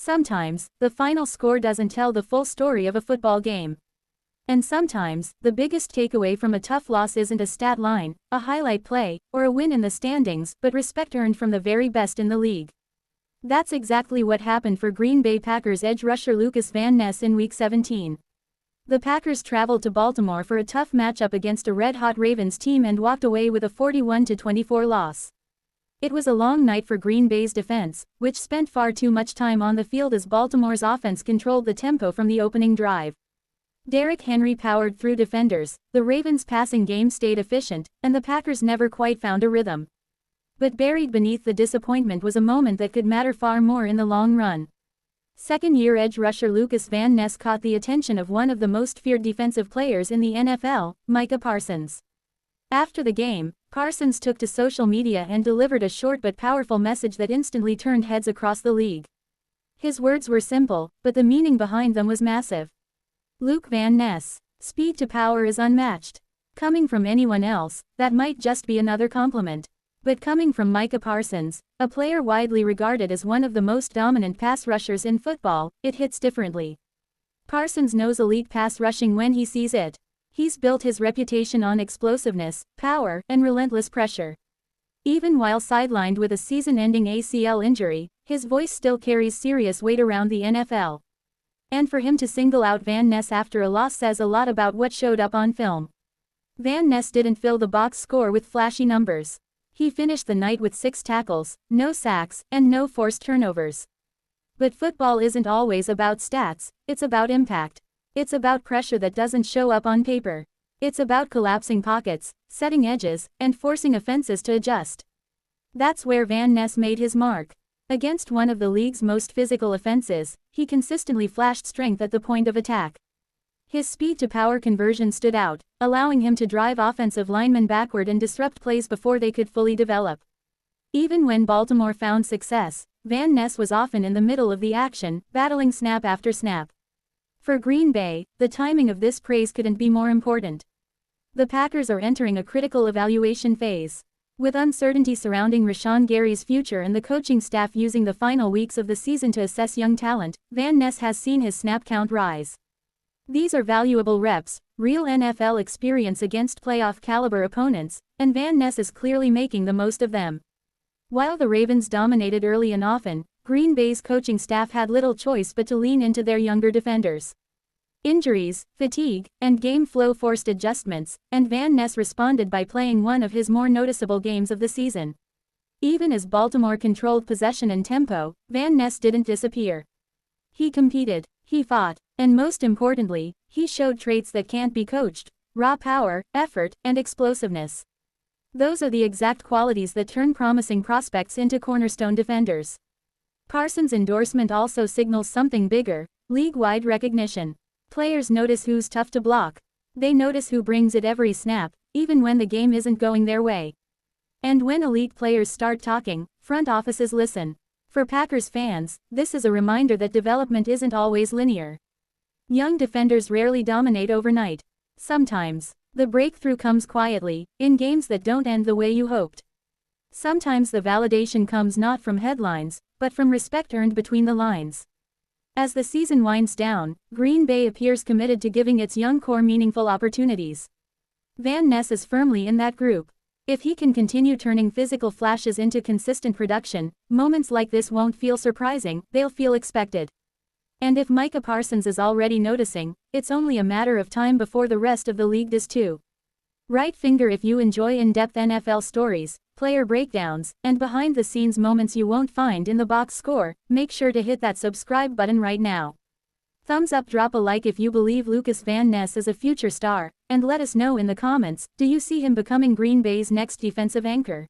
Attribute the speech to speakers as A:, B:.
A: Sometimes, the final score doesn't tell the full story of a football game. And sometimes, the biggest takeaway from a tough loss isn't a stat line, a highlight play, or a win in the standings, but respect earned from the very best in the league. That's exactly what happened for Green Bay Packers edge rusher Lukas Van Ness in Week 17. The Packers traveled to Baltimore for a tough matchup against a red-hot Ravens team and walked away with a 41-24 loss. It was a long night for Green Bay's defense, which spent far too much time on the field as Baltimore's offense controlled the tempo from the opening drive. Derrick Henry powered through defenders, the Ravens' passing game stayed efficient, and the Packers never quite found a rhythm. But buried beneath the disappointment was a moment that could matter far more in the long run. Second-year edge rusher Lukas Van Ness caught the attention of one of the most feared defensive players in the NFL, Micah Parsons. After the game, Parsons took to social media and delivered a short but powerful message that instantly turned heads across the league. His words were simple, but the meaning behind them was massive. Luke Van Ness, speed to power is unmatched. Coming from anyone else, that might just be another compliment. But coming from Micah Parsons, a player widely regarded as one of the most dominant pass rushers in football, it hits differently. Parsons knows elite pass rushing when he sees it. He's built his reputation on explosiveness, power, and relentless pressure. Even while sidelined with a season-ending ACL injury, his voice still carries serious weight around the NFL. And for him to single out Van Ness after a loss says a lot about what showed up on film. Van Ness didn't fill the box score with flashy numbers. He finished the night with 6 tackles, no sacks, and no forced turnovers. But football isn't always about stats, it's about impact. It's about pressure that doesn't show up on paper. It's about collapsing pockets, setting edges, and forcing offenses to adjust. That's where Van Ness made his mark. Against one of the league's most physical offenses, he consistently flashed strength at the point of attack. His speed-to-power conversion stood out, allowing him to drive offensive linemen backward and disrupt plays before they could fully develop. Even when Baltimore found success, Van Ness was often in the middle of the action, battling snap after snap. For Green Bay, the timing of this praise couldn't be more important. The Packers are entering a critical evaluation phase. With uncertainty surrounding Rashawn Gary's future and the coaching staff using the final weeks of the season to assess young talent, Van Ness has seen his snap count rise. These are valuable reps, real NFL experience against playoff-caliber opponents, and Van Ness is clearly making the most of them. While the Ravens dominated early and often, Green Bay's coaching staff had little choice but to lean into their younger defenders. Injuries, fatigue, and game flow forced adjustments, and Van Ness responded by playing one of his more noticeable games of the season. Even as Baltimore controlled possession and tempo, Van Ness didn't disappear. He competed, he fought, and most importantly, he showed traits that can't be coached: raw power, effort, and explosiveness. Those are the exact qualities that turn promising prospects into cornerstone defenders. Parsons' endorsement also signals something bigger: league-wide recognition. Players notice who's tough to block. They notice who brings it every snap, even when the game isn't going their way. And when elite players start talking, front offices listen. For Packers fans, this is a reminder that development isn't always linear. Young defenders rarely dominate overnight. Sometimes, the breakthrough comes quietly, in games that don't end the way you hoped. Sometimes the validation comes not from headlines, but from respect earned between the lines. As the season winds down, Green Bay appears committed to giving its young core meaningful opportunities. Van Ness is firmly in that group. If he can continue turning physical flashes into consistent production, moments like this won't feel surprising, they'll feel expected. And if Micah Parsons is already noticing, it's only a matter of time before the rest of the league does too. Right finger if you enjoy in-depth NFL stories, player breakdowns, and behind-the-scenes moments you won't find in the box score, make sure to hit that subscribe button right now. Thumbs up, drop a like if you believe Lukas Van Ness is a future star, and let us know in the comments, do you see him becoming Green Bay's next defensive anchor?